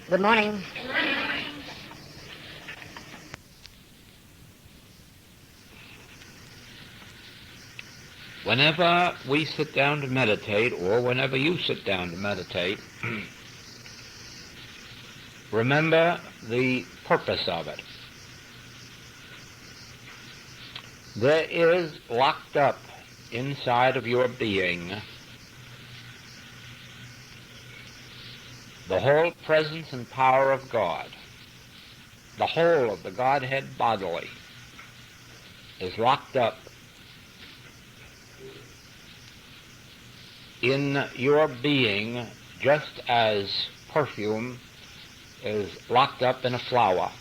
Good morning. Whenever we sit down to meditate, or whenever you sit down to meditate, remember the purpose of it. There is locked up inside of your being the whole presence and power of God. The whole of the Godhead bodily is locked up in your being, just as perfume is locked up in a flower.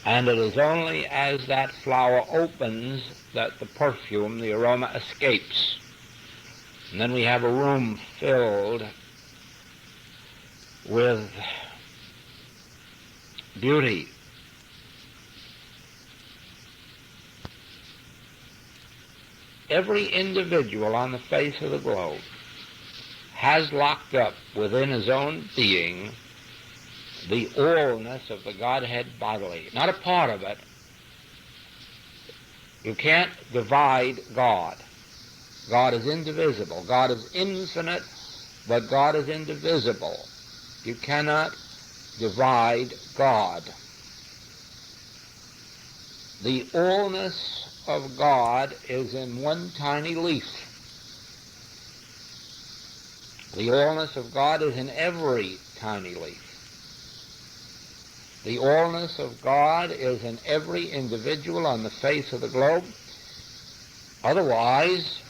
And it is only as that flower opens that the perfume, the aroma, escapes. And then we have a room filled with beauty. Every individual on the face of the globe has locked up within his own being the allness of the Godhead bodily, not a part of it. You can't divide God. God is indivisible. God is infinite, but God is indivisible. You cannot divide God. The allness of God is in one tiny leaf. The allness of God is in every tiny leaf. The allness of God is in every individual on the face of the globe. Otherwise,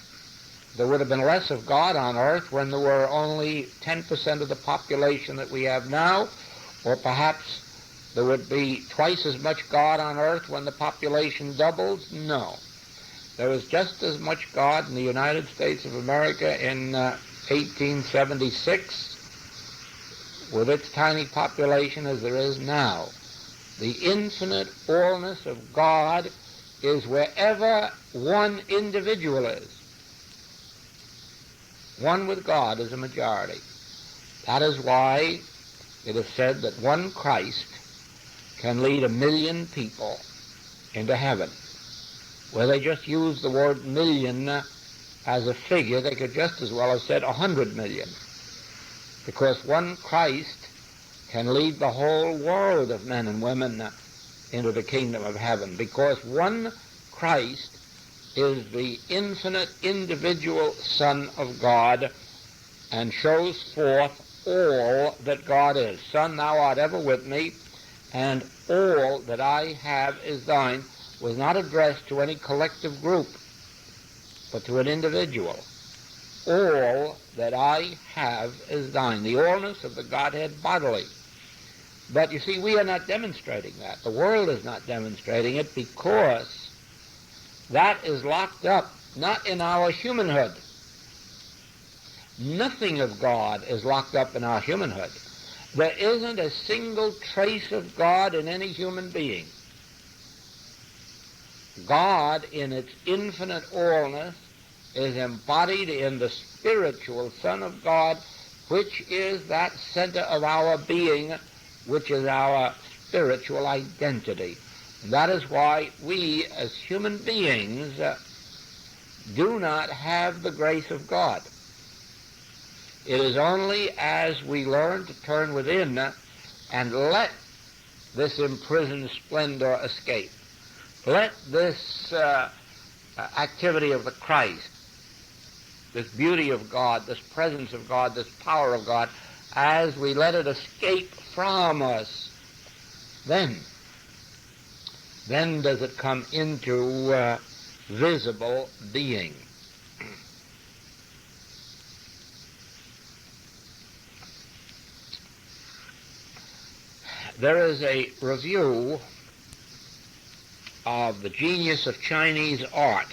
there would have been less of God on earth when there were only 10% of the population that we have now, or perhaps there would be twice as much God on earth when the population doubles. No. There was just as much God in the United States of America in 1876 with its tiny population as there is now. The infinite allness of God is wherever one individual is. One with God is a majority. That is why it is said that one Christ can lead 1 million people into heaven. Where they just use the word million as a figure, they could just as well have said 100 million. Because one Christ can lead the whole world of men and women into the kingdom of heaven. Because one Christ is the infinite individual Son of God and shows forth all that God is. Son, thou art ever with me, and all that I have is thine, was not addressed to any collective group, but to an individual. All that I have is thine, the allness of the Godhead bodily. But you see, we are not demonstrating that. The world is not demonstrating it because that is locked up, not in our humanhood. Nothing of God is locked up in our humanhood. There isn't a single trace of God in any human being. God, in its infinite allness, is embodied in the spiritual Son of God, which is that center of our being, which is our spiritual identity. And that is why we, as human beings, do not have the grace of God. It is only as we learn to turn within and let this imprisoned splendor escape. Let this activity of the Christ, this beauty of God, this presence of God, this power of God, as we let it escape from us, then does it come into visible being. There is a review of the genius of Chinese art,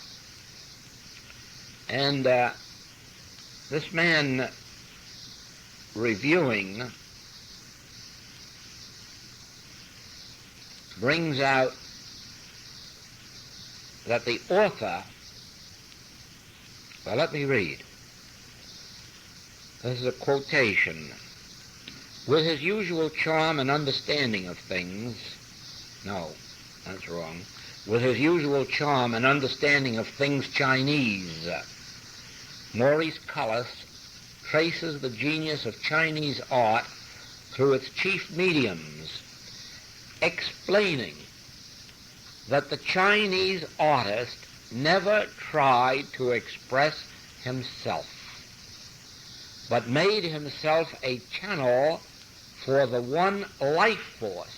and this man reviewing brings out that the author, well, let me read. This is a quotation. with his usual charm and understanding of things, no, that's wrong, with his usual charm and understanding of things Chinese, Maurice Cullis traces the genius of Chinese art through its chief mediums, explaining that the Chinese artist never tried to express himself, but made himself a channel for the one life force,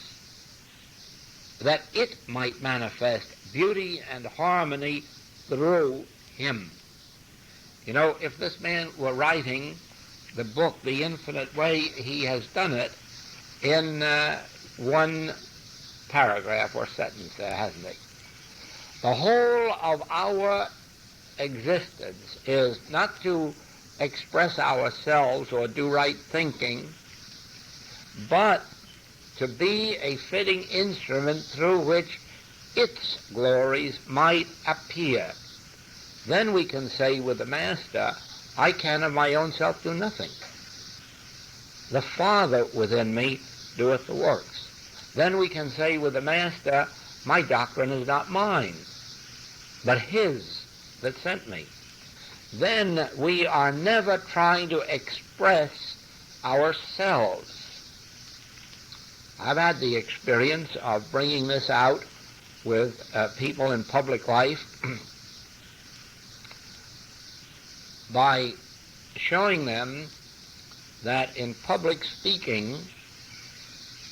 that it might manifest beauty and harmony through him. You know, if this man were writing the book The Infinite Way, he has done it in one paragraph or sentence there, hasn't he? The whole of our existence is not to express ourselves or do right thinking, but to be a fitting instrument through which its glories might appear. Then we can say with the Master, I can of my own self do nothing. The Father within me doeth the works. Then we can say with the Master, my doctrine is not mine, but his that sent me. Then we are never trying to express ourselves. I've had the experience of bringing this out with people in public life by showing them that in public speaking,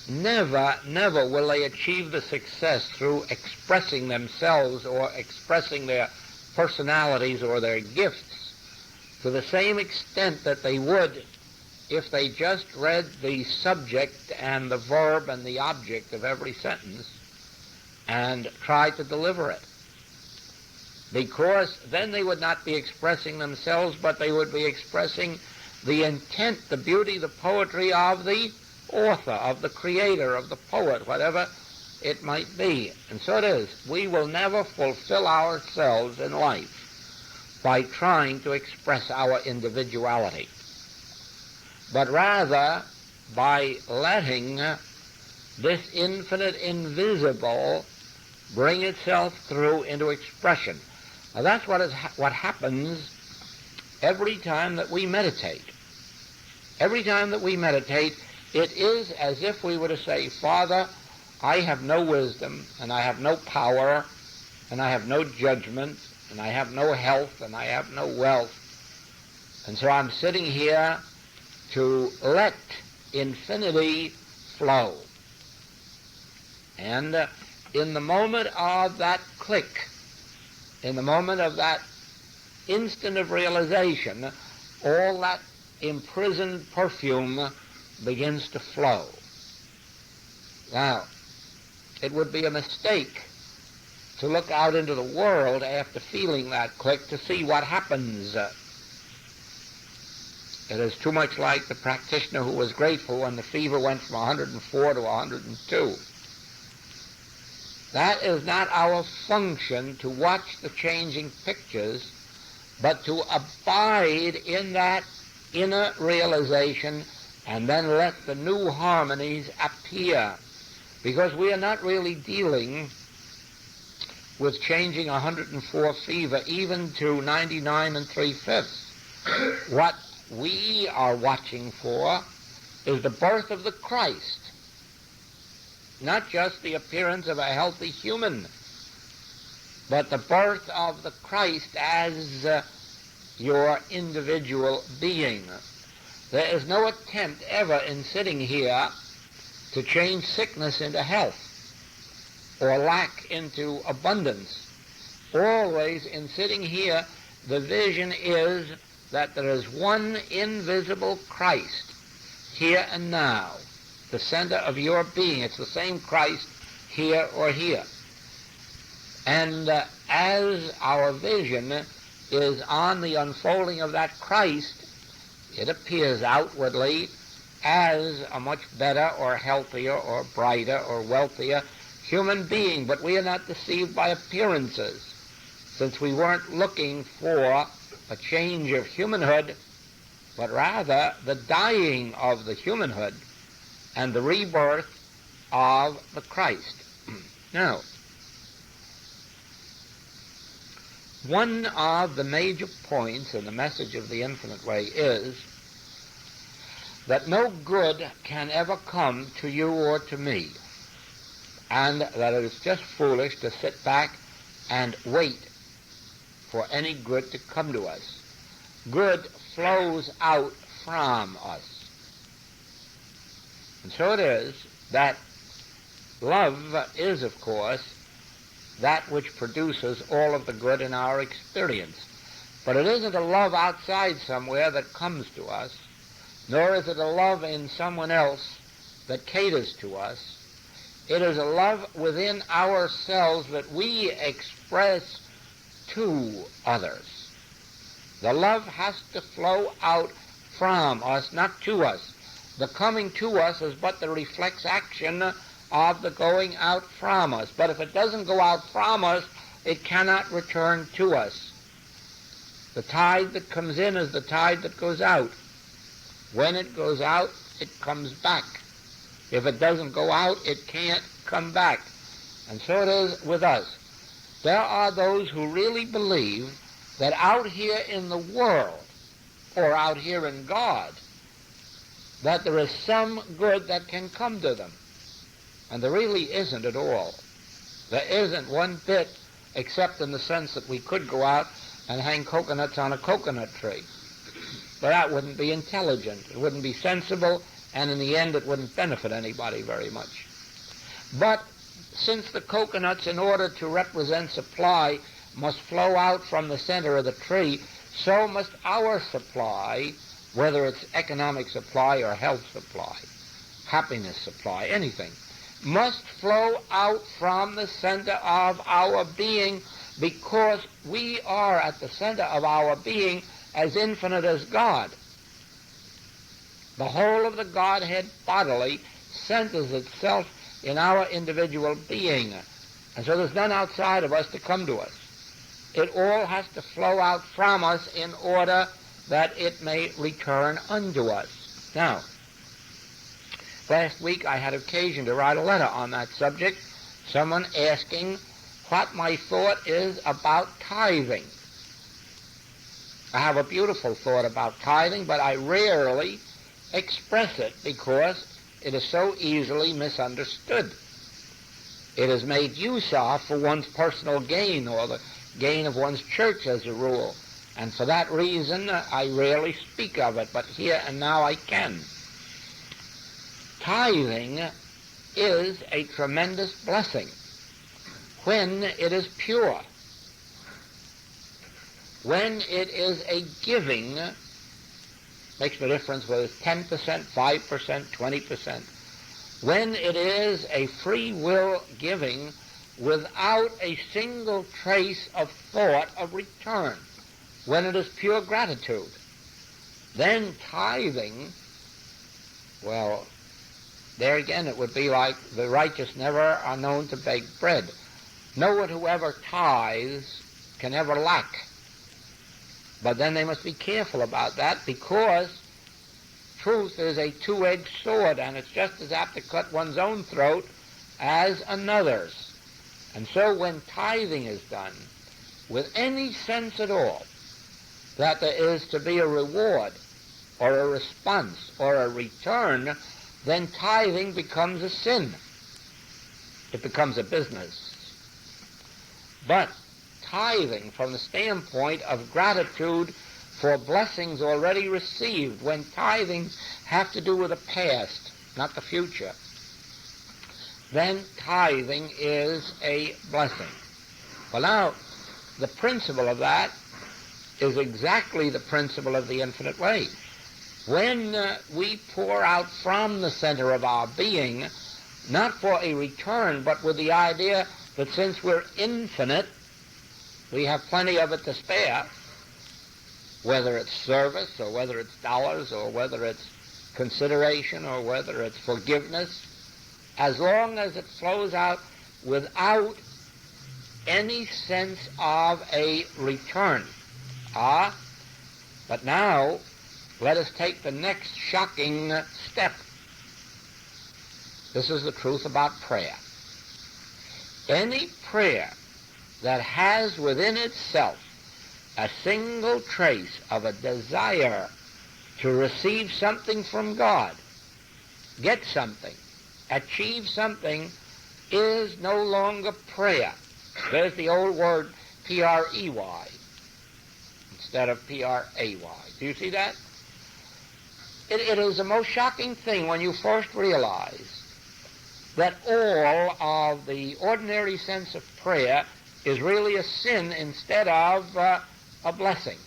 never will they achieve the success through expressing themselves or expressing their personalities or their gifts to the same extent that they would if they just read the subject and the verb and the object of every sentence and tried to deliver it. Because then they would not be expressing themselves, but they would be expressing the intent, the beauty, the poetry of the author, of the creator, of the poet, whatever it might be. And so it is. We will never fulfill ourselves in life by trying to express our individuality, but rather by letting this infinite invisible bring itself through into expression. Now that's what happens every time that we meditate. Every time that we meditate, it is as if we were to say, Father, I have no wisdom, and I have no power, and I have no judgment, and I have no health, and I have no wealth. And so I'm sitting here to let infinity flow. And in the moment of that click, in the moment of that instant of realization, all that imprisoned perfume begins to flow. Now, it would be a mistake to look out into the world after feeling that click to see what happens. It is too much like the practitioner who was grateful when the fever went from 104 to 102. That is not our function to watch the changing pictures, but to abide in that inner realization and then let the new harmonies appear. Because we are not really dealing with changing 104 fever even to 99 3/5. What we are watching for is the birth of the Christ, not just the appearance of a healthy human, but the birth of the Christ as your individual being. There is no attempt ever in sitting here to change sickness into health or lack into abundance. Always in sitting here, the vision is that there is one invisible Christ here and now, the center of your being. It's the same Christ here or here. And as our vision is on the unfolding of that Christ, it appears outwardly as a much better or healthier or brighter or wealthier human being. But we are not deceived by appearances, since we weren't looking for a change of humanhood, but rather the dying of the humanhood and the rebirth of the Christ. Now, one of the major points in the message of the infinite way is that no good can ever come to you or to me, and that it is just foolish to sit back and wait for any good to come to us. Good flows out from us. And so it is that love is, of course, that which produces all of the good in our experience. But it isn't a love outside somewhere that comes to us, nor is it a love in someone else that caters to us. It is a love within ourselves that we express to others. The love has to flow out from us, not to us. The coming to us is but the reflex action of the going out from us. But if it doesn't go out from us, it cannot return to us. The tide that comes in is the tide that goes out. When it goes out, it comes back. If it doesn't go out, it can't come back. And so it is with us. There are those who really believe that out here in the world, or out here in God, that there is some good that can come to them. And there really isn't at all. There isn't one bit, except in the sense that we could go out and hang coconuts on a coconut tree. But that wouldn't be intelligent. It wouldn't be sensible, and in the end it wouldn't benefit anybody very much. But since the coconuts, in order to represent supply, must flow out from the center of the tree, so must our supply, whether it's economic supply or health supply, happiness supply, anything, must flow out from the center of our being, because we are at the center of our being as infinite as God. The whole of the Godhead bodily centers itself in our individual being. And so there's none outside of us to come to us. It all has to flow out from us in order that it may return unto us. Now, last week I had occasion to write a letter on that subject, someone asking what my thought is about tithing. I have a beautiful thought about tithing, but I rarely express it because it is so easily misunderstood. It is made use of for one's personal gain or the gain of one's church as a rule. And for that reason, I rarely speak of it, but here and now I can. Tithing is a tremendous blessing when it is pure. When it is a giving, makes no difference whether it's 10%, 5%, 20%. When it is a free will giving without a single trace of thought of return, when it is pure gratitude, then tithing, well, there again it would be like the righteous never are known to beg bread. No one who ever tithes can ever lack. But then they must be careful about that, because truth is a two-edged sword, and it's just as apt to cut one's own throat as another's. And so when tithing is done with any sense at all that there is to be a reward or a response or a return, then tithing becomes a sin. It becomes a business. But tithing from the standpoint of gratitude for blessings already received, when tithings have to do with the past, not the future, then tithing is a blessing. Well, now, the principle of that is exactly the principle of the infinite way. When we pour out from the center of our being, not for a return, but with the idea that since we're infinite, we have plenty of it to spare, whether it's service or whether it's dollars or whether it's consideration or whether it's forgiveness, as long as it flows out without any sense of a return. But now, let us take the next shocking step. This is the truth about prayer. Any prayer that has within itself a single trace of a desire to receive something from God, get something, achieve something, is no longer prayer. There's the old word P-R-E-Y instead of P-R-A-Y. Do you see that? It is a most shocking thing when you first realize that all of the ordinary sense of prayer is really a sin instead of a blessing.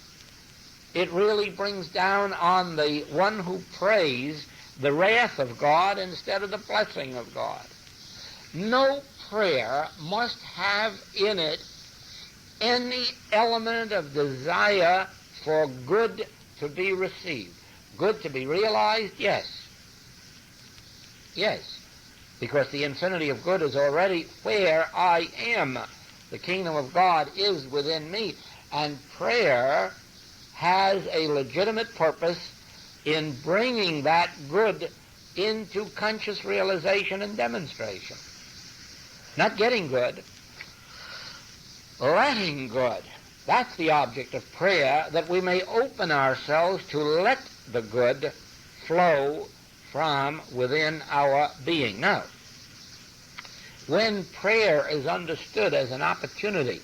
It really brings down on the one who prays the wrath of God instead of the blessing of God. No prayer must have in it any element of desire for good to be received. Good to be realized? Yes. Yes. Because the infinity of good is already where I am. The kingdom of God is within me. And prayer has a legitimate purpose in bringing that good into conscious realization and demonstration. Not getting good, letting good. That's the object of prayer, that we may open ourselves to let the good flow from within our being. Now, when prayer is understood as an opportunity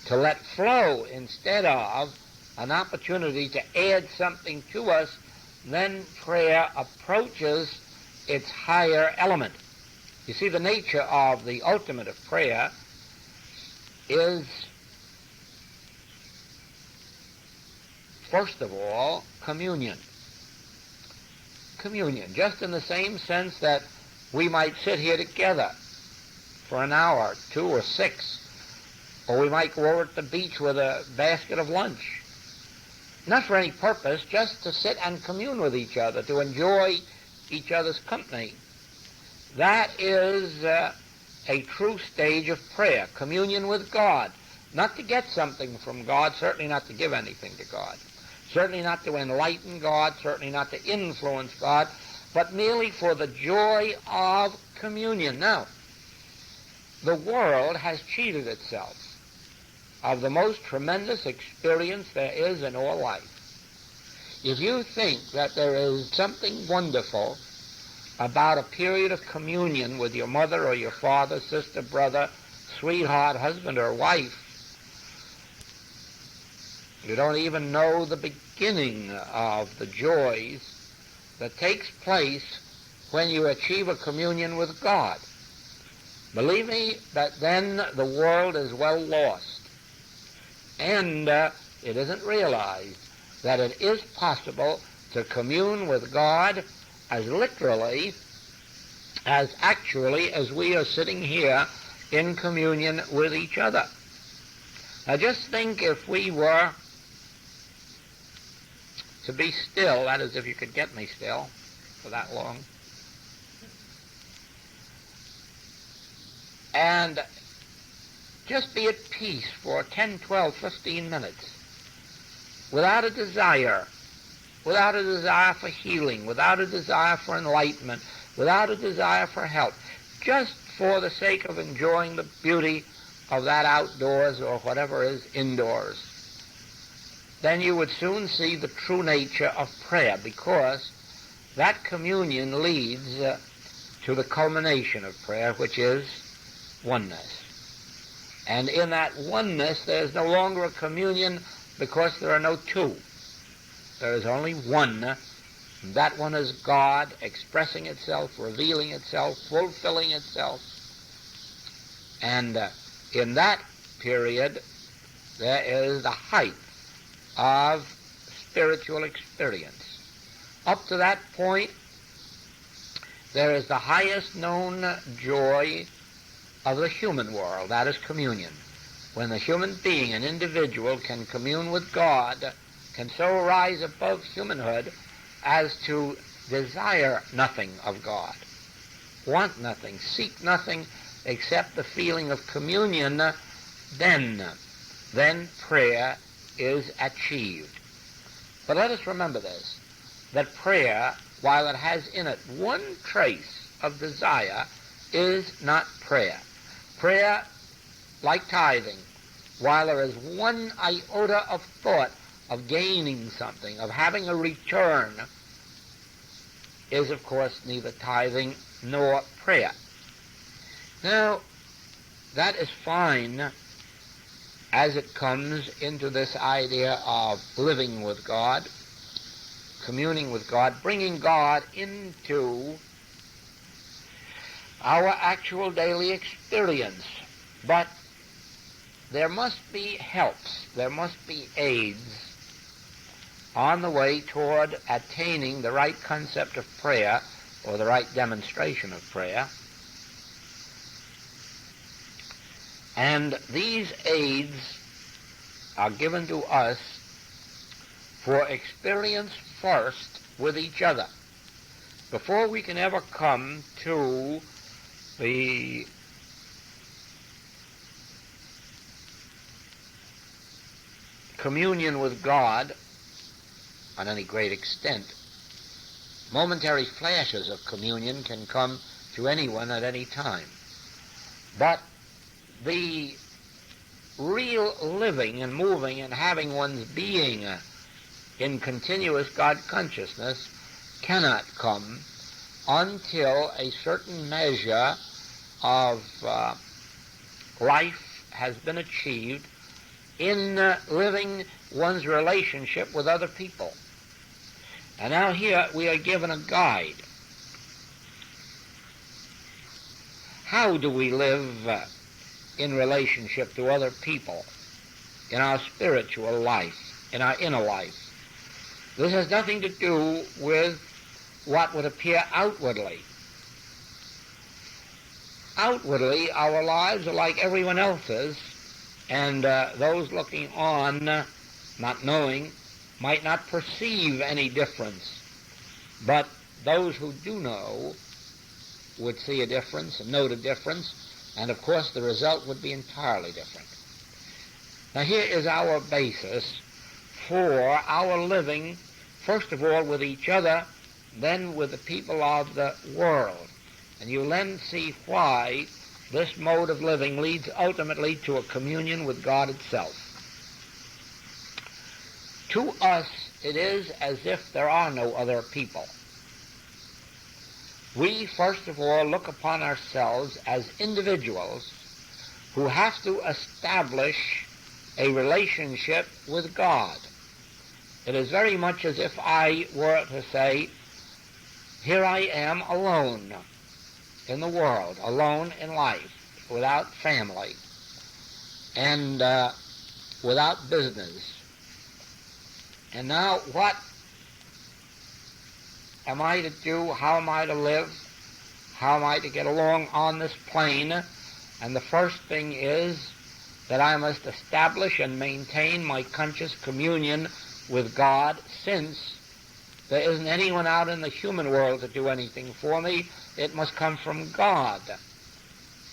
to let flow instead of an opportunity to add something to us, then prayer approaches its higher element. You see, the nature of the ultimate of prayer is, first of all, communion. Communion, just in the same sense that we might sit here together for an hour, 2 or 6, or we might go over to the beach with a basket of lunch. Not for any purpose, just to sit and commune with each other, to enjoy each other's company. That is a true stage of prayer, communion with God. Not to get something from God, certainly not to give anything to God, certainly not to enlighten God, certainly not to influence God, but merely for the joy of communion. Now, the world has cheated itself of the most tremendous experience there is in all life. If you think that there is something wonderful about a period of communion with your mother or your father, sister, brother, sweetheart, husband, or wife, you don't even know the beginning of the joys that takes place when you achieve a communion with God. Believe me that then the world is well lost. And it isn't realized that it is possible to commune with God as literally, as actually as we are sitting here in communion with each other. Now just think if we were to be still, that is if you could get me still for that long, and just be at peace for 10, 12, 15 minutes without a desire for healing, without a desire for enlightenment, without a desire for help, just for the sake of enjoying the beauty of that outdoors or whatever is indoors, then you would soon see the true nature of prayer, because that communion leads to the culmination of prayer, which is oneness. And in that oneness, there is no longer a communion because there are no two. There is only one. That one is God expressing itself, revealing itself, fulfilling itself. And in that period, there is the height of spiritual experience. Up to that point, there is the highest known joy of the human world, that is communion. When the human being, an individual, can commune with God, can so rise above humanhood as to desire nothing of God, want nothing, seek nothing except the feeling of communion, then prayer is achieved. But let us remember this, that prayer, while it has in it one trace of desire is not prayer. Prayer, like tithing, while there is one iota of thought of gaining something, of having a return, is, of course, neither tithing nor prayer. Now, that is fine as it comes into this idea of living with God, communing with God, bringing God into our actual daily experience. But there must be helps, there must be aids on the way toward attaining the right concept of prayer, or the right demonstration of prayer. And these aids are given to us for experience first with each other. Before we can ever come to the communion with God on any great extent, momentary flashes of communion can come to anyone at any time. But the real living and moving and having one's being in continuous God consciousness cannot come until a certain measure of life has been achieved in living one's relationship with other people. And now here we are given a guide. How do we live in relationship to other people in our spiritual life, in our inner life? This has nothing to do with what would appear outwardly. Outwardly, our lives are like everyone else's, and those looking on, not knowing, might not perceive any difference. But those who do know would see a difference and note a difference, and of course the result would be entirely different. Now here is our basis for our living, first of all with each other, then with the people of the world. And you then see why this mode of living leads ultimately to a communion with God itself. To us, it is as if there are no other people. We, first of all, look upon ourselves as individuals who have to establish a relationship with God. It is very much as if I were to say, here I am alone in the world, alone in life, without family, and without business. And now what am I to do? How am I to live? How am I to get along on this plane? And the first thing is that I must establish and maintain my conscious communion with God, since there isn't anyone out in the human world to do anything for me. It must come from God.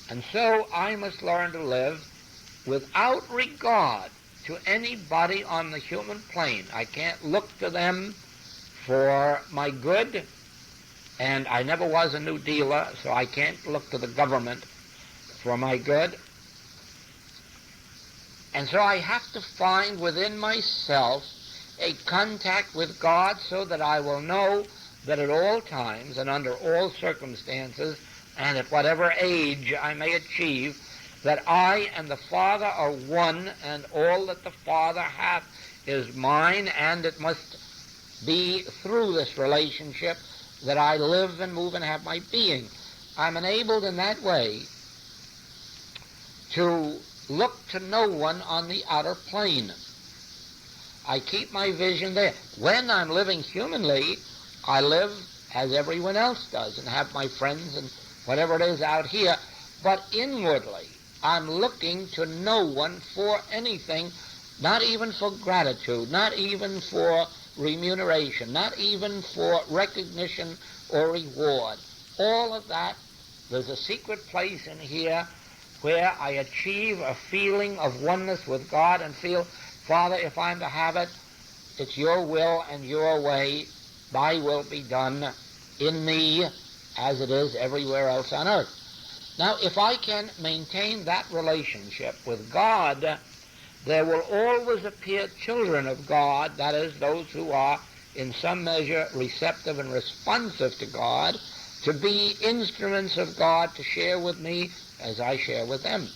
And so I must learn to live without regard to anybody on the human plane. I can't look to them for my good, and I never was a New Dealer, so I can't look to the government for my good. And so I have to find within myself a contact with God, so that I will know that at all times and under all circumstances and at whatever age I may achieve, that I and the Father are one, and all that the Father hath is mine, and it must be through this relationship that I live and move and have my being. I'm enabled in that way to look to no one on the outer plane. I keep my vision there. When I'm living humanly, I live as everyone else does and have my friends and whatever it is out here. But inwardly, I'm looking to no one for anything, not even for gratitude, not even for remuneration, not even for recognition or reward. All of that, there's a secret place in here where I achieve a feeling of oneness with God and feel, Father, if I'm to have it, it's your will and your way. Thy will be done in me as it is everywhere else on earth. Now, if I can maintain that relationship with God, there will always appear children of God, that is, those who are in some measure receptive and responsive to God, to be instruments of God to share with me as I share with them.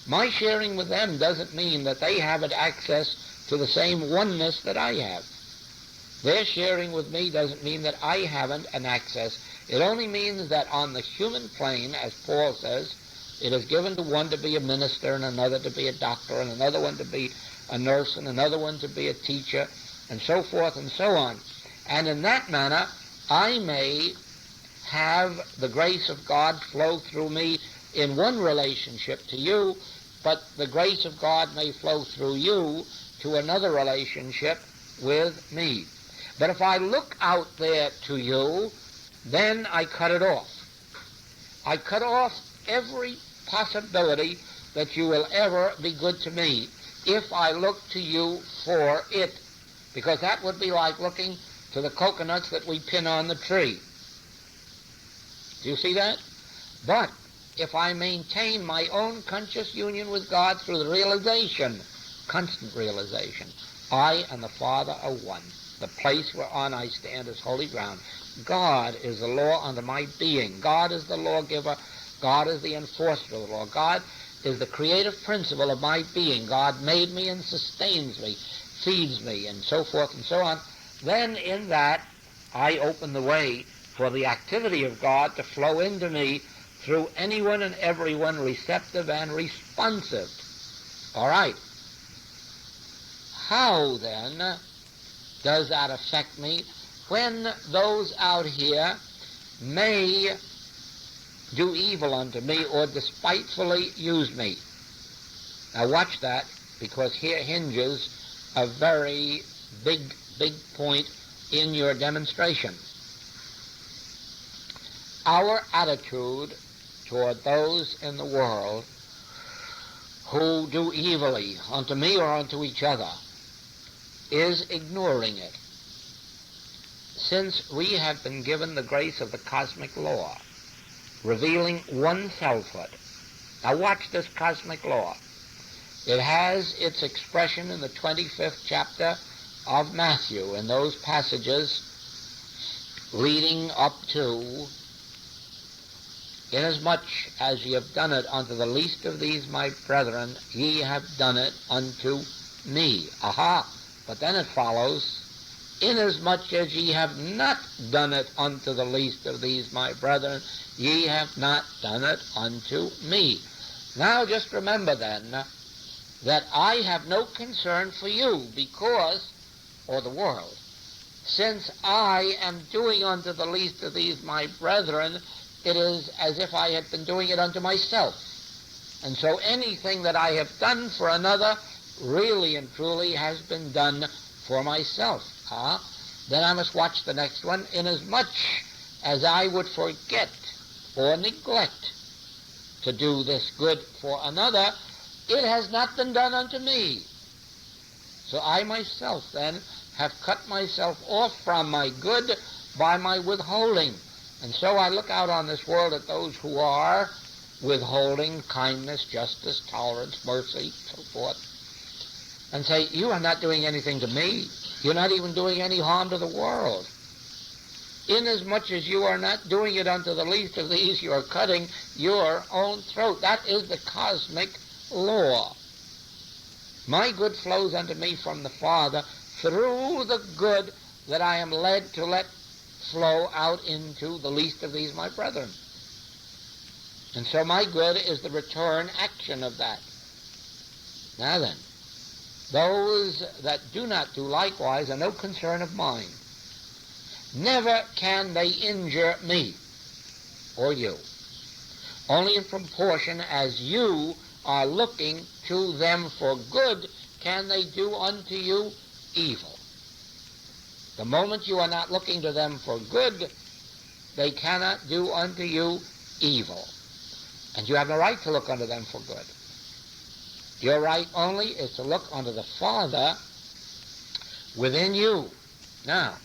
My sharing with them doesn't mean that they haven't access to the same oneness that I have. Their sharing with me doesn't mean that I haven't an access. It only means that on the human plane, as Paul says, it is given to one to be a minister and another to be a doctor and another one to be a nurse and another one to be a teacher and so forth and so on. And in that manner, I may have the grace of God flow through me in one relationship to you, but the grace of God may flow through you to another relationship with me. But if I look out there to you, then I cut it off. I cut off every possibility that you will ever be good to me if I look to you for it, because that would be like looking to the coconuts that we pin on the tree. Do you see that? But if I maintain my own conscious union with God through the realization, constant realization, I and the Father are one. The place whereon I stand is holy ground. God is the law unto my being. God is the lawgiver. God is the enforcer of the law. God is the creative principle of my being. God made me and sustains me, feeds me, and so forth and so on. Then in that, I open the way for the activity of God to flow into me through anyone and everyone receptive and responsive. All right. How then does that affect me when those out here may do evil unto me or despitefully use me? Now watch that, because here hinges a very big point in your demonstration. Our attitude toward those in the world who do evilly unto me or unto each other is ignoring it. Since we have been given the grace of the cosmic law, revealing one selfhood. Now watch this cosmic law. It has its expression in the 25th chapter of Matthew, in those passages leading up to, inasmuch as ye have done it unto the least of these my brethren, ye have done it unto me. Aha! But then it follows, inasmuch as ye have not done it unto the least of these my brethren, ye have not done it unto me. Now just remember then that I have no concern for you because, or the world, since I am doing unto the least of these my brethren, it is as if I had been doing it unto myself. And so anything that I have done for another really and truly has been done for myself. Then I must watch the next one. Inasmuch as I would forget or neglect to do this good for another, it has not been done unto me. So I myself then have cut myself off from my good by my withholding. And so I look out on this world at those who are withholding kindness, justice, tolerance, mercy, so forth, and say, you are not doing anything to me. You're not even doing any harm to the world. Inasmuch as you are not doing it unto the least of these, you are cutting your own throat. That is the cosmic law. My good flows unto me from the Father through the good that I am led to let flow out into the least of these my brethren. And so my good is the return action of that. Now then, those that do not do likewise are no concern of mine. Never can they injure me or you, only in proportion as you are looking to them for good can they do unto you evil. The moment you are not looking to them for good, they cannot do unto you evil. And you have no right to look unto them for good. Your right only is to look unto the Father within you. Now,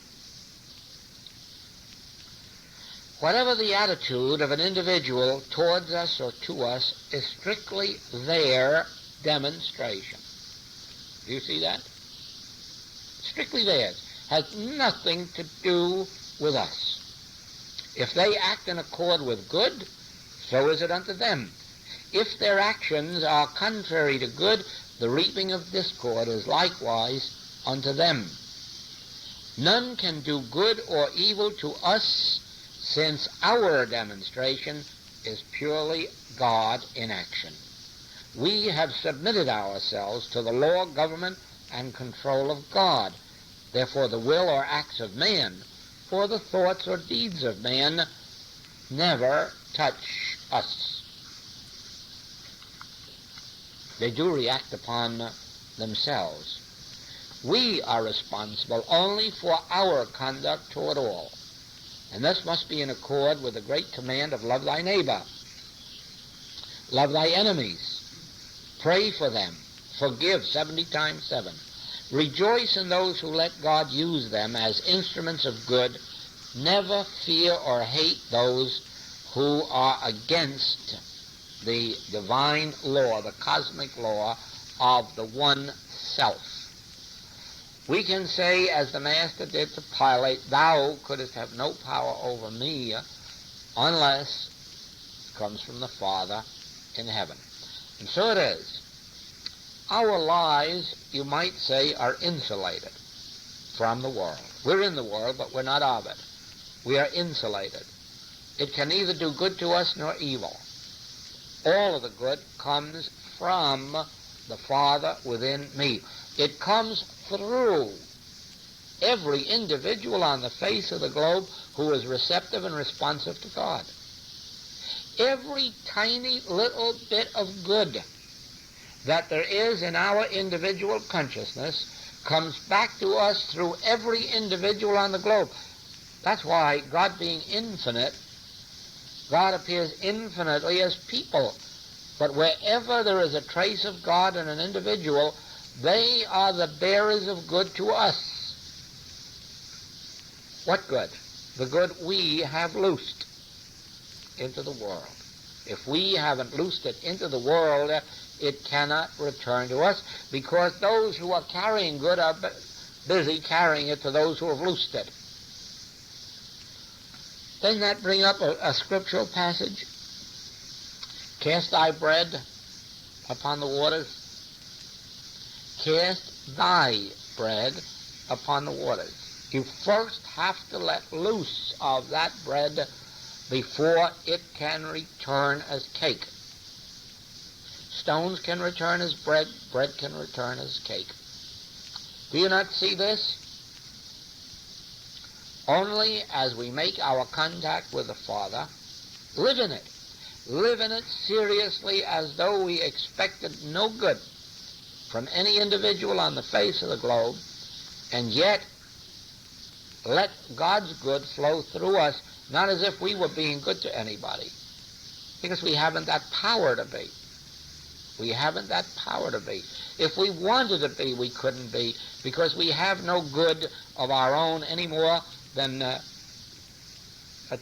Whatever the attitude of an individual towards us or to us is strictly their demonstration. Do you see that? Strictly theirs. Has nothing to do with us. If they act in accord with good, so is it unto them. If their actions are contrary to good, the reaping of discord is likewise unto them. None can do good or evil to us, since our demonstration is purely God in action. We have submitted ourselves to the law, government, and control of God. Therefore the will or acts of man, or the thoughts or deeds of man, never touch us. They do react upon themselves. We are responsible only for our conduct toward all. And this must be in accord with the great command of love thy neighbor. Love thy enemies. Pray for them. Forgive 70 times 7. Rejoice in those who let God use them as instruments of good. Never fear or hate those who are against the divine law, the cosmic law of the one self. We can say, as the Master did to Pilate, thou couldst have no power over me unless it comes from the Father in heaven. And so it is. Our lives, you might say, are insulated from the world. We're in the world, but we're not of it. We are insulated. It can neither do good to us nor evil. All of the good comes from the Father within me. It comes through every individual on the face of the globe who is receptive and responsive to God. Every tiny little bit of good that there is in our individual consciousness comes back to us through every individual on the globe. That's why God being infinite, God appears infinitely as people. But wherever there is a trace of God in an individual, they are the bearers of good to us. What good? The good we have loosed into the world. If we haven't loosed it into the world, it cannot return to us, because those who are carrying good are busy carrying it to those who have loosed it. Doesn't that bring up a scriptural passage? Cast thy bread upon the waters. Cast thy bread upon the waters. You first have to let loose of that bread before it can return as cake. Stones can return as bread, bread can return as cake. Do you not see this? Only as we make our contact with the Father, live in it. Live in it seriously as though we expected no good from any individual on the face of the globe, and yet let God's good flow through us, not as if we were being good to anybody, because we haven't that power to be. We haven't that power to be. If we wanted to be, we couldn't be, because we have no good of our own any more than a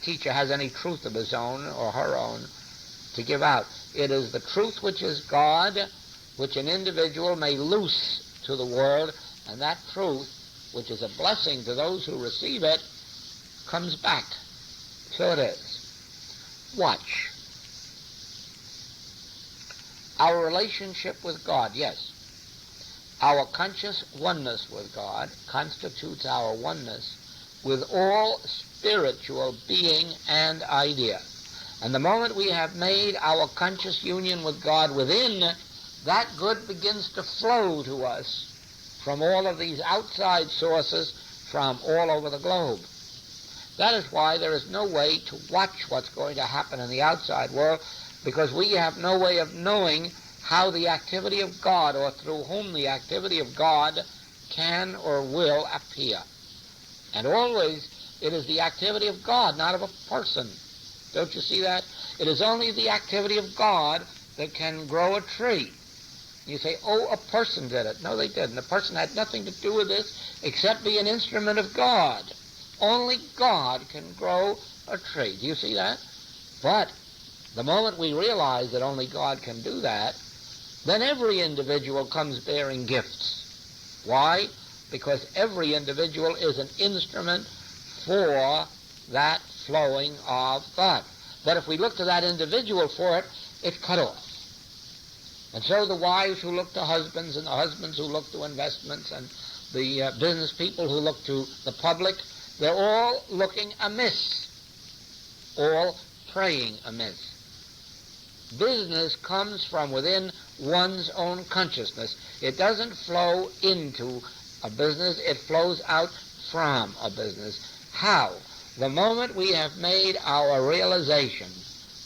teacher has any truth of his own or her own to give out. It is the truth which is God, which an individual may loose to the world, and that truth, which is a blessing to those who receive it, comes back. So it is. Watch. Our relationship with God, yes. Our conscious oneness with God constitutes our oneness with all spiritual being and idea. And the moment we have made our conscious union with God within, that good begins to flow to us from all of these outside sources from all over the globe. That is why there is no way to watch what's going to happen in the outside world, because we have no way of knowing how the activity of God, or through whom the activity of God can or will appear. And always it is the activity of God, not of a person. Don't you see that? It is only the activity of God that can grow a tree. You say, oh, a person did it. No, they didn't. A person had nothing to do with this except be an instrument of God. Only God can grow a tree. Do you see that? But the moment we realize that only God can do that, then every individual comes bearing gifts. Why? Because every individual is an instrument for that flowing of God. But if we look to that individual for it, it's cut off. And so the wives who look to husbands, and the husbands who look to investments, and the business people who look to the public, they're all looking amiss, all praying amiss. Business comes from within one's own consciousness. It doesn't flow into a business, it flows out from a business. How? The moment we have made our realization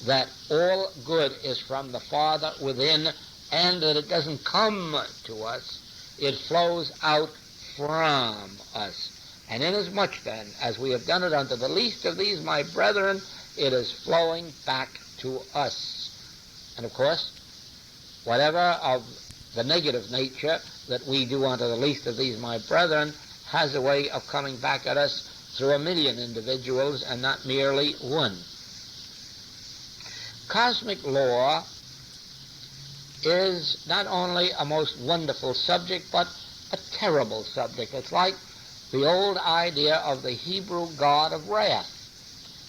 that all good is from the Father within, and that it doesn't come to us, it flows out from us. And inasmuch then as we have done it unto the least of these, my brethren, it is flowing back to us. And of course, whatever of the negative nature that we do unto the least of these, my brethren, has a way of coming back at us through a million individuals and not merely one. Cosmic law is not only a most wonderful subject, but a terrible subject. It's like the old idea of the Hebrew god of wrath.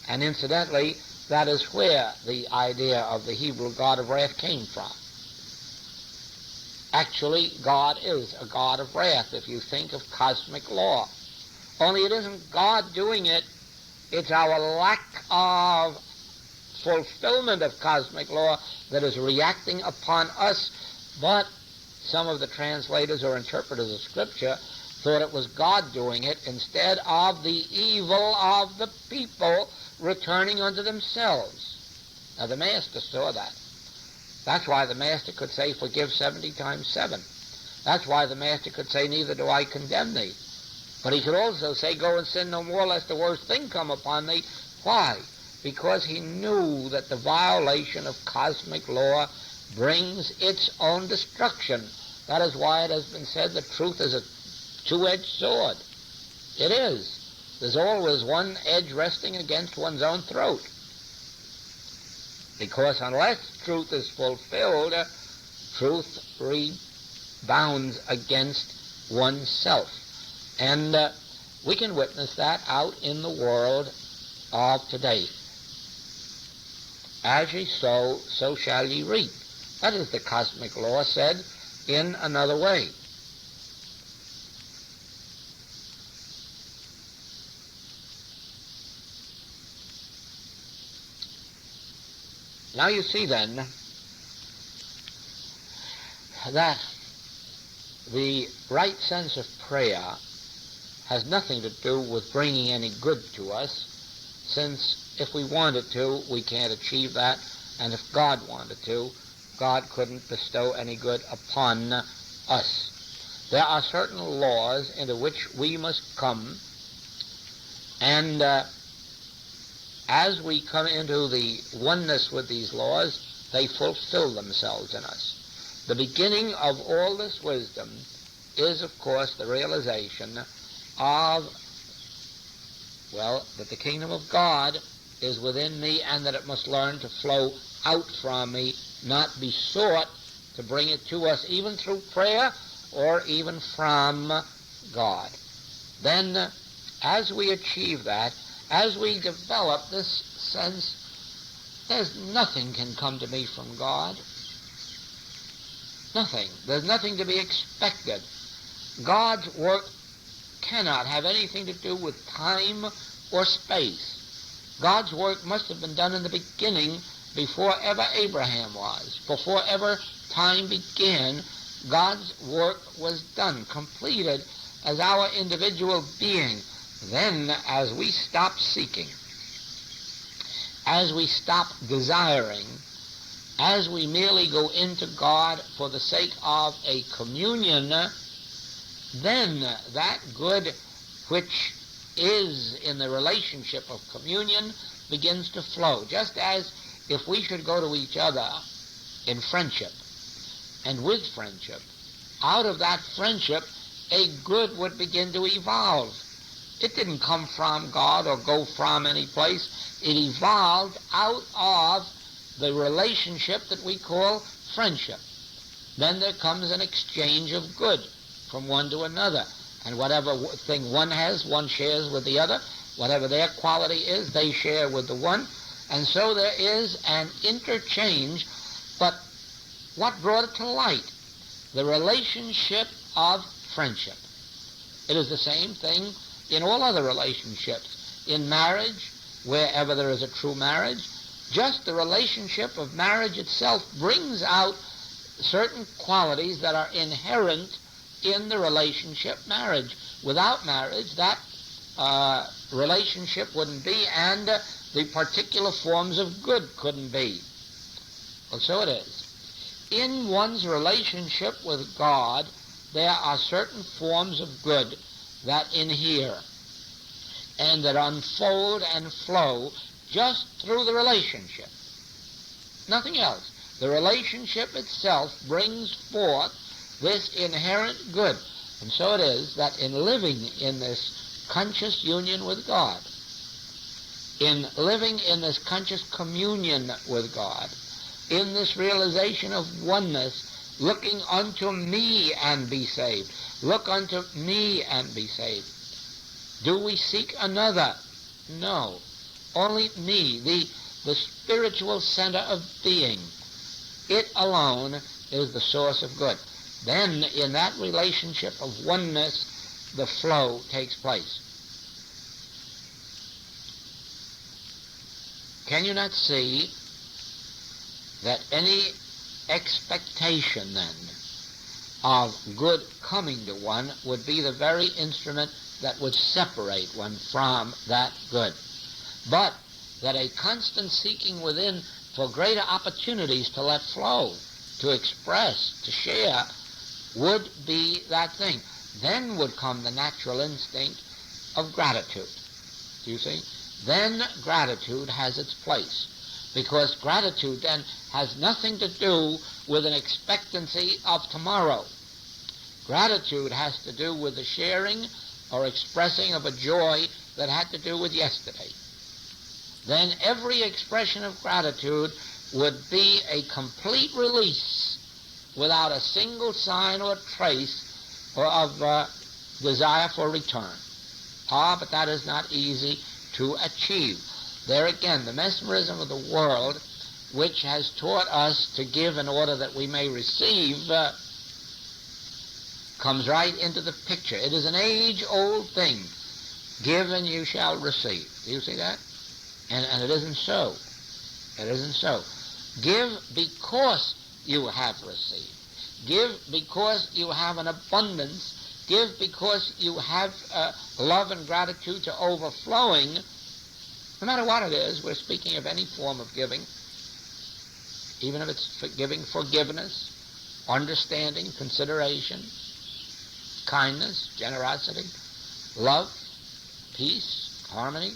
And incidentally, that is where the idea of the Hebrew god of wrath came from. Actually, God is a god of wrath if you think of cosmic law. Only it isn't God doing it, it's our lack of fulfillment of cosmic law that is reacting upon us. But some of the translators or interpreters of Scripture thought it was God doing it instead of the evil of the people returning unto themselves. Now the Master saw that. That's why the Master could say, forgive 70 times 7. That's why the Master could say, neither do I condemn thee. But he could also say, go and sin no more, lest the worst thing come upon thee. Why? Because he knew that the violation of cosmic law brings its own destruction. That is why it has been said that truth is a two-edged sword. It is. There's always one edge resting against one's own throat. Because unless truth is fulfilled, truth rebounds against oneself. And we can witness that out in the world of today. As ye sow, so shall ye reap. That is the cosmic law said in another way. Now you see then that the right sense of prayer has nothing to do with bringing any good to us, since if we wanted to, we can't achieve that, and if God wanted to, God couldn't bestow any good upon us. There are certain laws into which we must come, and as we come into the oneness with these laws, they fulfill themselves in us. The beginning of all this wisdom is, of course, the realization of, that the kingdom of God is within me and that it must learn to flow out from me, not be sought to bring it to us even through prayer or even from God. Then, as we achieve that, as we develop this sense, there's nothing can come to me from God. Nothing. There's nothing to be expected. God's work cannot have anything to do with time or space. God's work must have been done in the beginning before ever Abraham was. Before ever time began, God's work was done, completed as our individual being. Then, as we stop seeking, as we stop desiring, as we merely go into God for the sake of a communion, then that good which is in the relationship of communion begins to flow. Just as if we should go to each other in friendship and with friendship, out of that friendship a good would begin to evolve. It didn't come from God or go from any place. It evolved out of the relationship that we call friendship. Then there comes an exchange of good from one to another. And whatever thing one has, one shares with the other. Whatever their quality is, they share with the one. And so there is an interchange. But what brought it to light? The relationship of friendship. It is the same thing in all other relationships. In marriage, wherever there is a true marriage, just the relationship of marriage itself brings out certain qualities that are inherent in the relationship marriage. Without marriage, that relationship wouldn't be, and the particular forms of good couldn't be. Well, so it is. In one's relationship with God, there are certain forms of good that inhere and that unfold and flow just through the relationship. Nothing else. The relationship itself brings forth this inherent good. And so it is that in living in this conscious union with God, in living in this conscious communion with God, in this realization of oneness, looking unto me and be saved. Look unto me and be saved. Do we seek another? No. Only me, the spiritual center of being. It alone is the source of good. Then, in that relationship of oneness, the flow takes place. Can you not see that any expectation, then, of good coming to one would be the very instrument that would separate one from that good? But that a constant seeking within for greater opportunities to let flow, to express, to share, would be that thing. Then would come the natural instinct of gratitude. Do you see? Then gratitude has its place, because gratitude then has nothing to do with an expectancy of tomorrow. Gratitude has to do with the sharing or expressing of a joy that had to do with yesterday. Then every expression of gratitude would be a complete release without a single sign or trace of desire for return. But that is not easy to achieve. There again, the mesmerism of the world, which has taught us to give in order that we may receive, comes right into the picture. It is an age-old thing. Give and you shall receive. Do you see that? And it isn't so. It isn't so. Give because you have received. Give because you have an abundance. Give because you have love and gratitude to overflowing. No matter what it is, we're speaking of any form of giving, even if it's giving forgiveness, understanding, consideration, kindness, generosity, love, peace, harmony.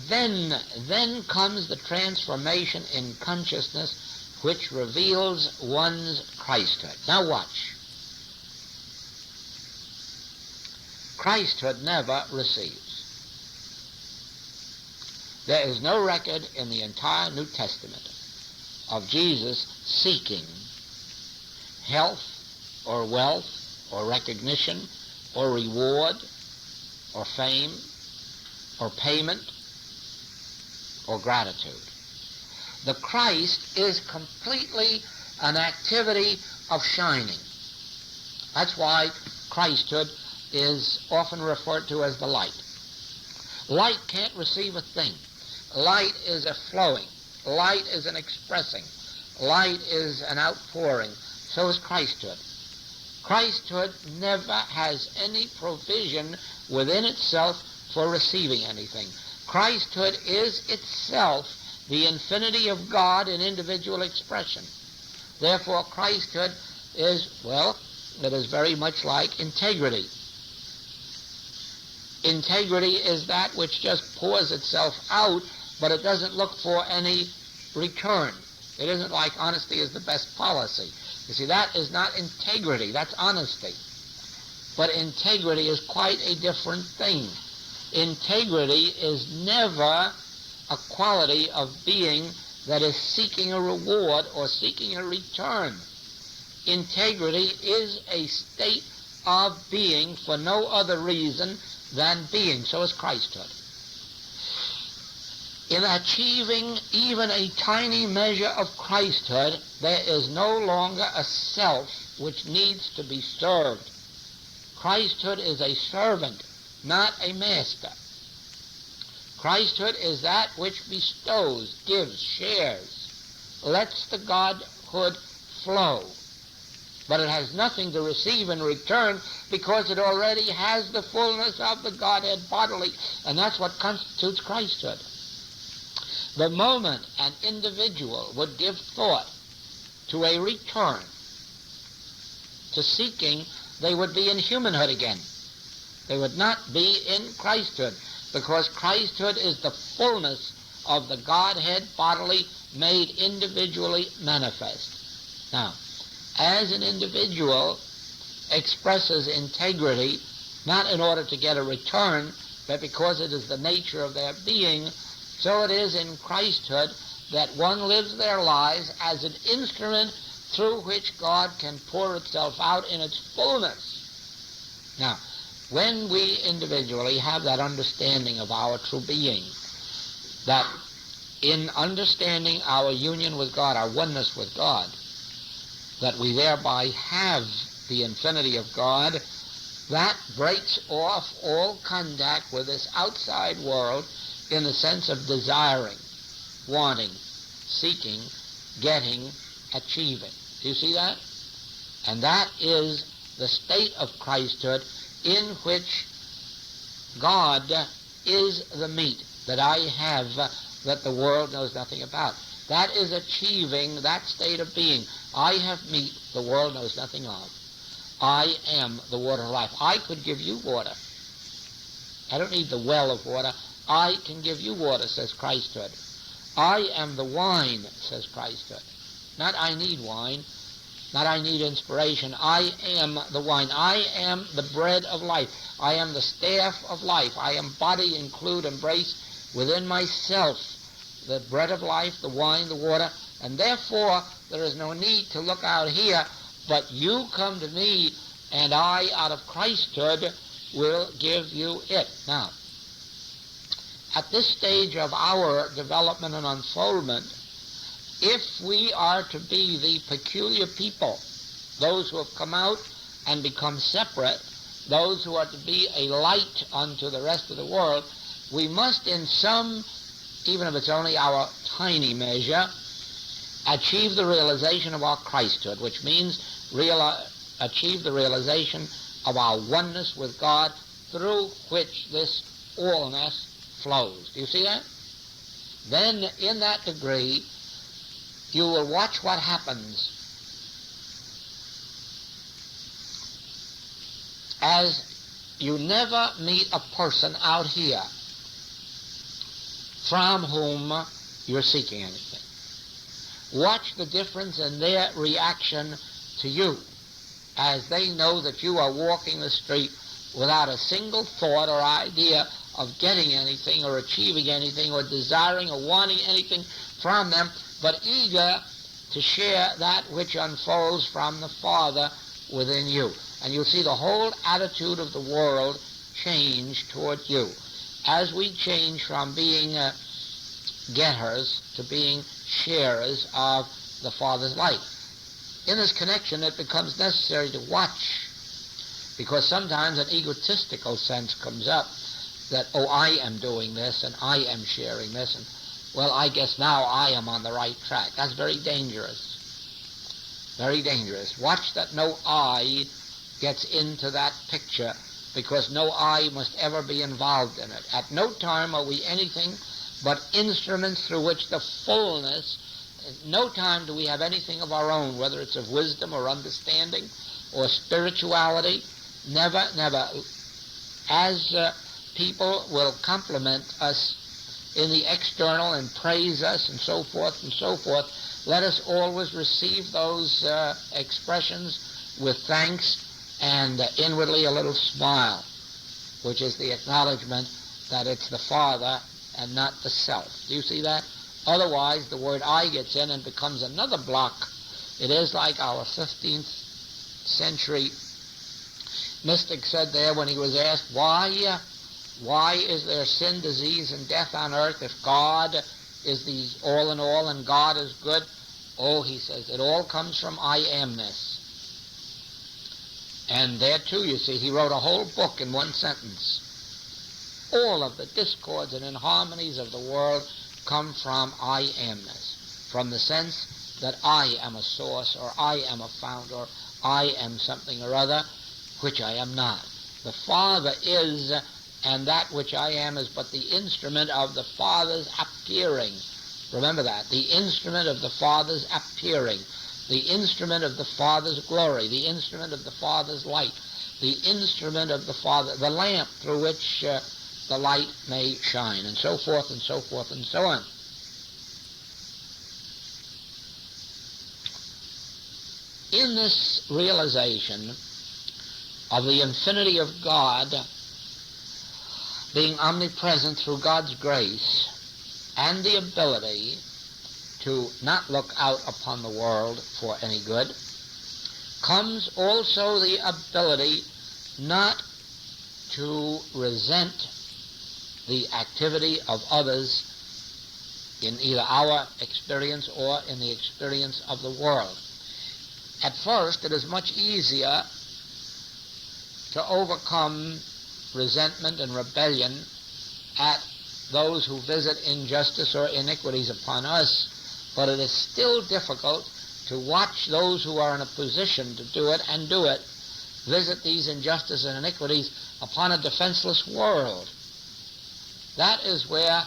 Then comes the transformation in consciousness which reveals one's Christhood. Now watch. Christhood never receives. There is no record in the entire New Testament of Jesus seeking health or wealth or recognition or reward or fame or payment or gratitude. The Christ is completely an activity of shining. That's why Christhood is often referred to as the light. Light can't receive a thing. Light is a flowing. Light is an expressing. Light is an outpouring. So is Christhood. Christhood never has any provision within itself for receiving anything. Christhood is itself the infinity of God in individual expression. Therefore, Christhood is, well, it is very much like integrity. Integrity is that which just pours itself out, but it doesn't look for any return. It isn't like honesty is the best policy. You see, that is not integrity, that's honesty. But integrity is quite a different thing. Integrity is never a quality of being that is seeking a reward or seeking a return. Integrity is a state of being for no other reason than being. So is Christhood. In achieving even a tiny measure of Christhood, there is no longer a self which needs to be served. Christhood is a servant, not a master. Christhood is that which bestows, gives, shares, lets the Godhood flow. But it has nothing to receive in return because it already has the fullness of the Godhead bodily, and that's what constitutes Christhood. The moment an individual would give thought to a return, to seeking, they would be in humanhood again. They would not be in Christhood, because Christhood is the fullness of the Godhead bodily made individually manifest. Now, as an individual expresses integrity, not in order to get a return, but because it is the nature of their being, so it is in Christhood that one lives their lives as an instrument through which God can pour itself out in its fullness. Now, when we individually have that understanding of our true being, that in understanding our union with God, our oneness with God, that we thereby have the infinity of God, that breaks off all contact with this outside world in the sense of desiring, wanting, seeking, getting, achieving. Do you see that? And that is the state of Christhood in which God is the meat that I have that the world knows nothing about. That is achieving that state of being. I have meat the world knows nothing of. I am the water of life. I could give you water. I don't need the well of water. I can give you water, says Christhood. I am the wine, says Christhood. Not I need wine, not I need inspiration. I am the wine. I am the bread of life. I am the staff of life. I embody, include, embrace within myself the bread of life, the wine, the water, and therefore there is no need to look out here, but you come to me, and I, out of Christhood, will give you it. Now, at this stage of our development and unfoldment, if we are to be the peculiar people, those who have come out and become separate, those who are to be a light unto the rest of the world, we must in some, even if it's only our tiny measure, achieve the realization of our Christhood, which means achieve the realization of our oneness with God, through which this allness flows. Do you see that? Then, in that degree, you will watch what happens as you never meet a person out here from whom you're seeking anything. Watch the difference in their reaction to you as they know that you are walking the street without a single thought or idea of getting anything or achieving anything or desiring or wanting anything from them, but eager to share that which unfolds from the Father within you. And you'll see the whole attitude of the world change toward you as we change from being getters to being sharers of the Father's light. In this connection, it becomes necessary to watch, because sometimes an egotistical sense comes up that, oh, I am doing this and I am sharing this, and well, I guess now I am on the right track. That's very dangerous. Very dangerous. Watch that no I gets into that picture, because no I must ever be involved in it. At no time are we anything but instruments through which the fullness, no time do we have anything of our own, whether it's of wisdom or understanding or spirituality. Never, never. As people will compliment us in the external and praise us and so forth, let us always receive those expressions with thanks and inwardly a little smile, which is the acknowledgement that it's the Father and not the self. Do you see that? Otherwise, the word I gets in and becomes another block. It is like our 15th century mystic said there when he was asked, why is there sin, disease, and death on earth if God is the all in all and God is good? Oh, he says, it all comes from I amness. And there too, you see, he wrote a whole book in one sentence. All of the discords and inharmonies of the world come from I amness, from the sense that I am a source, or I am a fount, or I am something or other, which I am not. The Father is, and that which I am is but the instrument of the Father's appearing. Remember that. The instrument of the Father's appearing. The instrument of the Father's glory. The instrument of the Father's light. The instrument of the Father, the lamp through which the light may shine, and so forth and so forth and so on. In this realization of the infinity of God being omnipresent through God's grace, and the ability to not look out upon the world for any good, comes also the ability not to resent the activity of others in either our experience or in the experience of the world. At first, it is much easier to overcome resentment and rebellion at those who visit injustice or iniquities upon us, but it is still difficult to watch those who are in a position to do it and do it, visit these injustices and iniquities upon a defenseless world. That is where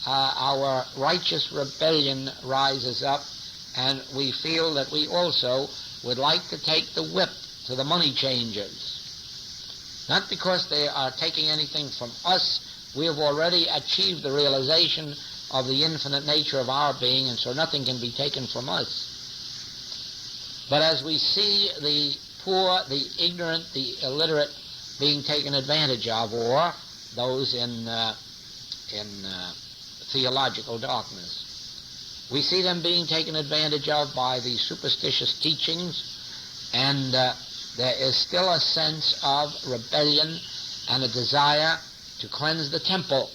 our righteous rebellion rises up, and we feel that we also would like to take the whip to the money changers. Not because they are taking anything from us. We have already achieved the realization of the infinite nature of our being, and so nothing can be taken from us. But as we see the poor, the ignorant, the illiterate being taken advantage of, or those in theological darkness, we see them being taken advantage of by the superstitious teachings, and there is still a sense of rebellion and a desire to cleanse the temple.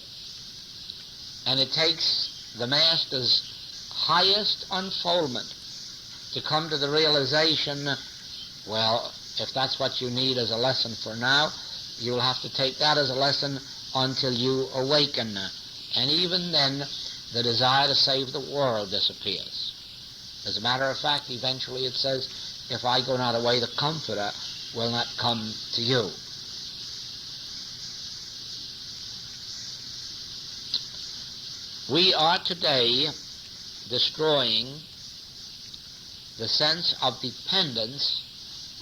And it takes the Master's highest unfoldment to come to the realization, well, if that's what you need as a lesson for now, you'll have to take that as a lesson until you awaken. And even then, the desire to save the world disappears. As a matter of fact, eventually it says, if I go not away, the Comforter will not come to you. We are today destroying the sense of dependence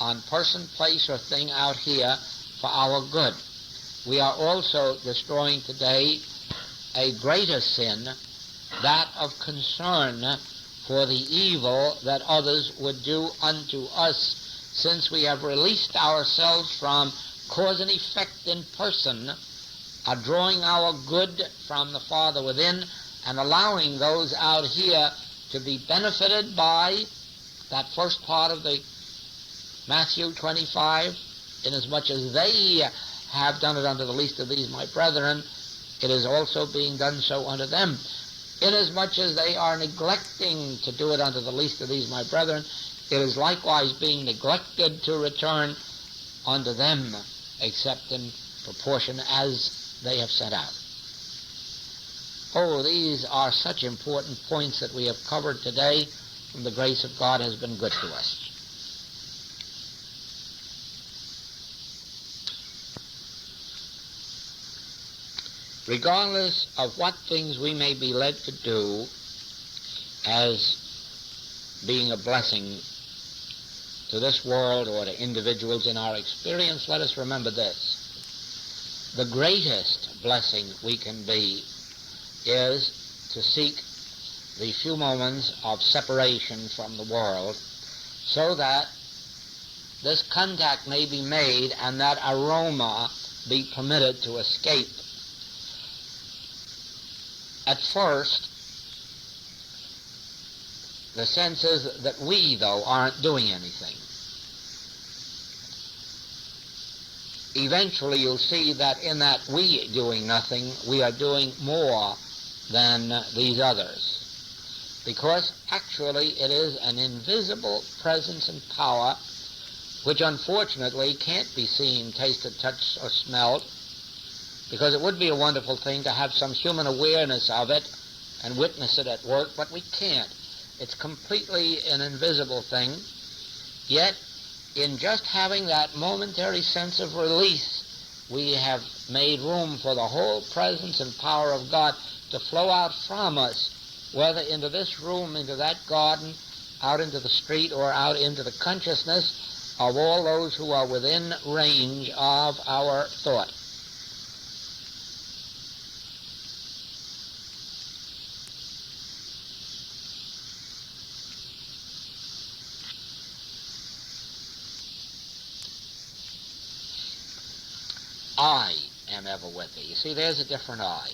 on person, place, or thing out here for our good. We are also destroying today a greater sin, that of concern for the evil that others would do unto us, since we have released ourselves from cause and effect in person, are drawing our good from the Father within and allowing those out here to be benefited by that first part of the Matthew 25, inasmuch as they have done it unto the least of these my brethren, it is also being done so unto them. Inasmuch as they are neglecting to do it unto the least of these my brethren, it is likewise being neglected to return unto them, except in proportion as they have set out. Oh, these are such important points that we have covered today, and the grace of God has been good to us. Regardless of what things we may be led to do as being a blessing to this world or to individuals in our experience, let us remember this. The greatest blessing we can be is to seek the few moments of separation from the world, so that this contact may be made and that aroma be permitted to escape. At first, the sense is that we, though, aren't doing anything. Eventually, you'll see that in that we doing nothing, we are doing more than these others. Because actually it is an invisible presence and power which unfortunately can't be seen, tasted, touched, or smelled, because it would be a wonderful thing to have some human awareness of it and witness it at work, but we can't. It's completely an invisible thing. Yet, in just having that momentary sense of release, we have made room for the whole presence and power of God to flow out from us, whether into this room, into that garden, out into the street, or out into the consciousness of all those who are within range of our thought. I am ever with thee. You see, there's a different I.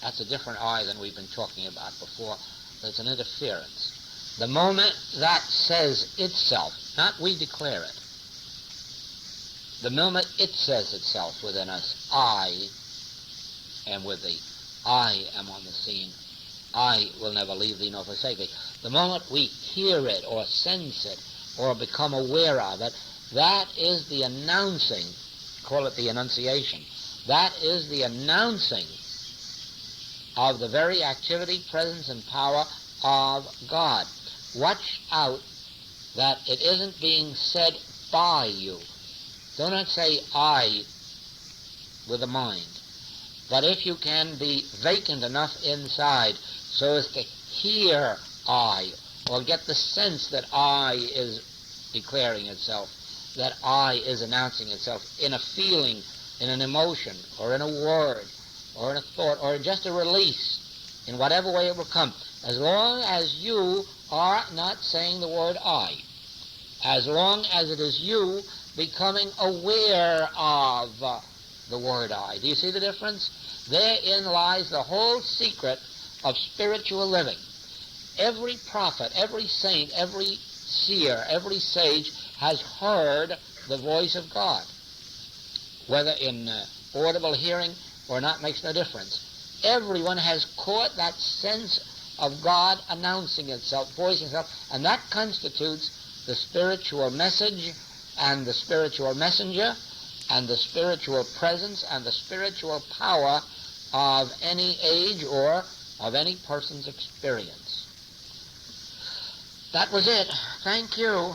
That's a different I than we've been talking about before. There's an interference. The moment that says itself, not we declare it, the moment it says itself within us, I am with thee. I am on the scene. I will never leave thee nor forsake thee. The moment we hear it or sense it or become aware of it, that is the announcing. Call it the Annunciation. That is the announcing of the very activity, presence, and power of God. Watch out that it isn't being said by you. Do not say I with the mind. But if you can be vacant enough inside so as to hear I, or get the sense that I is declaring itself, that I is announcing itself in a feeling, in an emotion, or in a word, or in a thought, or just a release, in whatever way it will come, as long as you are not saying the word I, as long as it is you becoming aware of the word I. Do you see the difference? Therein lies the whole secret of spiritual living. Every prophet, every saint, every seer, every sage has heard the voice of God. Whether in audible hearing or not makes no difference. Everyone has caught that sense of God announcing itself, voicing itself, and that constitutes the spiritual message and the spiritual messenger and the spiritual presence and the spiritual power of any age or of any person's experience. That was it. Thank you.